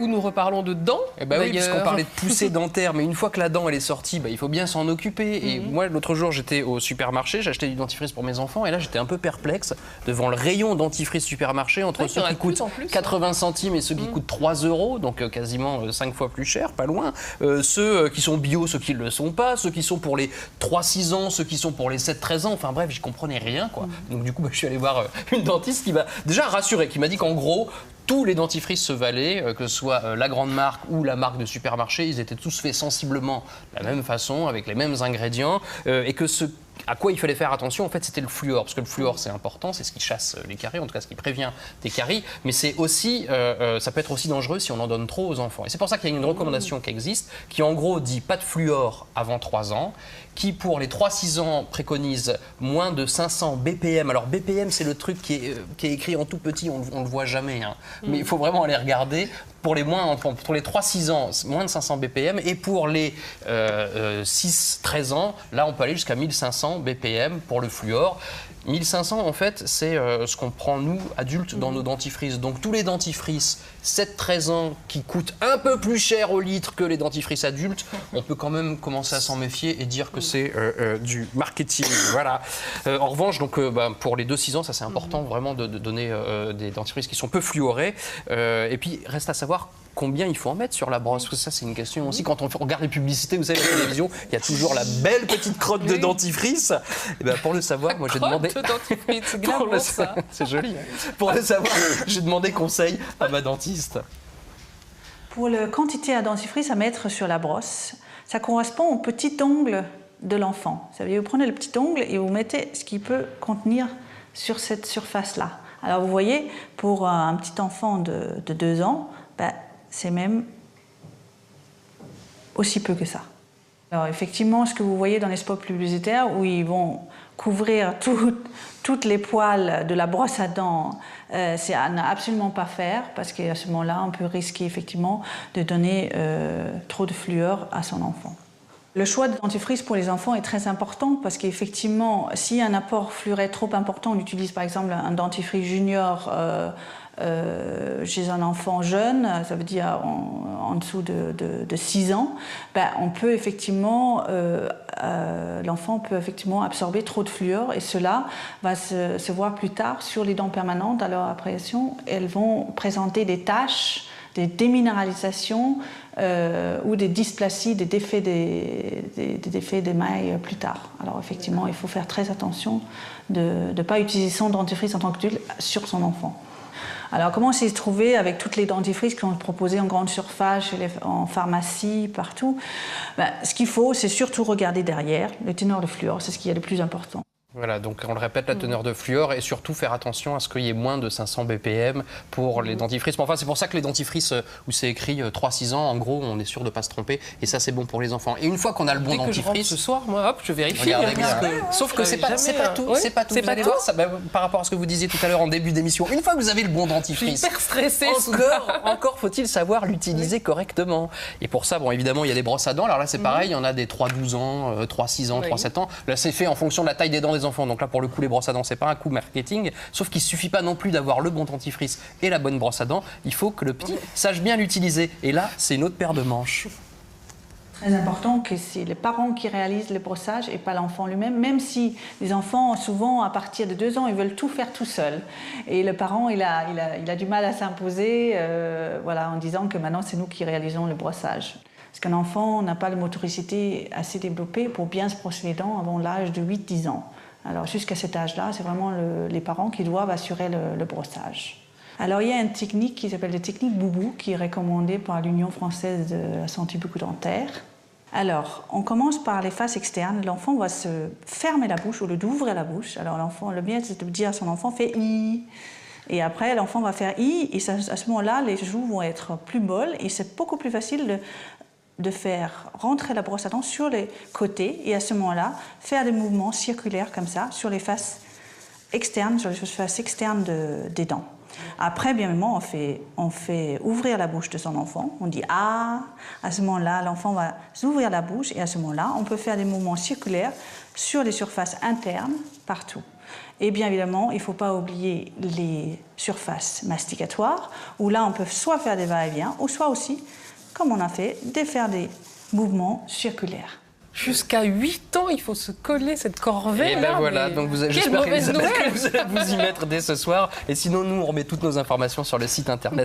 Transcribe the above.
coup, nous reparlons de dents. Eh ben oui, puisqu'on parlait de poussée dentaire, mais une fois que la dent elle est sortie, il faut bien s'en occuper. Et moi, l'autre jour, j'étais au supermarché, j'ai acheté du dentifrice pour mes enfants, et là, j'étais un peu perplexe devant le rayon dentifrice supermarché, entre ceux qui coûtent 80 centimes et ceux qui coûtent 3 €, donc quasiment 5 fois plus cher, pas loin. Ceux qui sont bio, ceux qui ne le sont pas, ceux qui sont pour les 3-6 ans, ceux qui sont pour les 7-13 ans, enfin bref, j'y comprenais rien, quoi. Donc du coup, je suis allé voir une dentiste qui m'a déjà rassuré, qui m'a dit qu'en gros, tous les dentifrices se valaient, que ce soit la grande marque ou la marque de supermarché, ils étaient tous faits sensiblement de la même façon, avec les mêmes ingrédients, et que à quoi il fallait faire attention, en fait, c'était le fluor. Parce que le fluor, c'est important, c'est ce qui chasse les caries, en tout cas ce qui prévient des caries. Mais c'est aussi, ça peut être aussi dangereux si on en donne trop aux enfants. Et c'est pour ça qu'il y a une recommandation qui existe, qui en gros dit pas de fluor avant 3 ans, qui pour les 3-6 ans préconise moins de 500 BPM. Alors BPM, c'est le truc qui est écrit en tout petit, on ne le voit jamais. Hein. Mais il faut vraiment aller regarder. Pour les 3-6 ans, moins de 500 BPM. Et pour les 6-13 ans, là, on peut aller jusqu'à 1500 BPM pour le fluor. 1500, en fait, c'est ce qu'on prend, nous, adultes, dans nos dentifrices. Donc, tous les dentifrices 7-13 ans qui coûtent un peu plus cher au litre que les dentifrices adultes, on peut quand même commencer à s'en méfier et dire que c'est du marketing. Voilà. En revanche, donc, pour les 2-6 ans, ça c'est important vraiment de donner des dentifrices qui sont peu fluorés. Et puis, reste à savoir combien il faut en mettre sur la brosse. Parce que ça, c'est une question aussi. Quand on regarde les publicités, vous savez, à la télévision, il y a toujours la belle petite crotte de dentifrice. Et ben, pour le savoir, moi, j'ai demandé... C'est glamour, ça. C'est joli. Pour le savoir, j'ai demandé conseil à ma dentiste. Pour la quantité à dentifrice à mettre sur la brosse, ça correspond au petit ongle de l'enfant. Ça veut dire, vous prenez le petit ongle et vous mettez ce qu'il peut contenir sur cette surface-là. Alors, vous voyez, pour un petit enfant de 2 ans, c'est même aussi peu que ça. Alors effectivement, ce que vous voyez dans les spots publicitaires où ils vont couvrir toutes les poils de la brosse à dents, c'est à ne absolument pas faire parce qu'à ce moment-là, on peut risquer effectivement de donner trop de fluor à son enfant. Le choix de dentifrice pour les enfants est très important parce qu'effectivement, si un apport fluoré trop important, on utilise par exemple un dentifrice junior chez un enfant jeune, ça veut dire en dessous de 6 ans, on peut effectivement, l'enfant peut effectivement absorber trop de fluor et cela va se voir plus tard sur les dents permanentes. À leur apparition, elles vont présenter des taches, des déminéralisations ou des dysplasies, des défaits d'émail plus tard. Alors effectivement, il faut faire très attention de ne pas utiliser son dentifrice en tant qu'adulte sur son enfant. Alors, comment s'y trouver avec toutes les dentifrices qui sont proposées en grande surface, en pharmacie, partout? Ce qu'il faut, c'est surtout regarder derrière le teneur de fluor, c'est ce qui est le plus important. Voilà, donc on le répète, la teneur de fluor et surtout faire attention à ce qu'il y ait moins de 500 BPM pour les dentifrices. Mais enfin, c'est pour ça que les dentifrices où c'est écrit 3-6 ans, en gros, on est sûr de ne pas se tromper et ça, c'est bon pour les enfants. Et une fois qu'on a le bon dentifrice... Dès que je rentre ce soir, moi, hop, je vérifie. Regardez bien. Sauf que c'est pas tout. Oui, c'est pas tout. Vous allez voir, ça, par rapport à ce que vous disiez tout à l'heure en début d'émission, une fois que vous avez le bon dentifrice... Je suis hyper stressée. Encore faut-il savoir l'utiliser correctement. Et pour ça, bon, évidemment, il y a des brosses à dents. Alors là, c'est pareil, il y en a des 3-12 ans, 3-6 ans, 3-7 ans. Là, c'est fait en fonction de la taille des dents des enfants. Donc là, pour le coup, les brosses à dents, c'est pas un coup marketing, sauf qu'il suffit pas non plus d'avoir le bon dentifrice et la bonne brosse à dents, il faut que le petit sache bien l'utiliser. Et là, c'est une autre paire de manches. Très important que c'est les parents qui réalisent le brossage et pas l'enfant lui-même, même si les enfants, souvent, à partir de 2 ans, ils veulent tout faire tout seuls. Et le parent, il a du mal à s'imposer voilà, en disant que maintenant, c'est nous qui réalisons le brossage. Parce qu'un enfant n'a pas la motricité assez développée pour bien se brosser les dents avant l'âge de 8-10 ans. Alors jusqu'à cet âge-là, c'est vraiment les parents qui doivent assurer le brossage. Alors il y a une technique qui s'appelle la technique Boubou, qui est recommandée par l'Union française de la santé bucco-dentaire. Alors, on commence par les faces externes. L'enfant va se fermer la bouche au lieu d'ouvrir la bouche. Alors l'enfant, le bien, c'est de dire à son enfant, fais I. Et après, l'enfant va faire I, et à ce moment-là, les joues vont être plus molles, et c'est beaucoup plus facile de faire rentrer la brosse à dents sur les côtés et à ce moment-là, faire des mouvements circulaires comme ça sur les faces externes, des dents. Après, bien évidemment, on fait ouvrir la bouche de son enfant, on dit « Ah ». À ce moment-là, l'enfant va s'ouvrir la bouche et à ce moment-là, on peut faire des mouvements circulaires sur les surfaces internes partout. Et bien évidemment, il ne faut pas oublier les surfaces masticatoires, où là, on peut soit faire des va-et-vient, ou soit aussi, comme on a fait, faire des mouvements circulaires. Jusqu'à 8 ans, il faut se coller cette corvée. Et ben voilà, donc j'espère que vous allez vous y mettre dès ce soir. Et sinon, nous, on remet toutes nos informations sur le site internet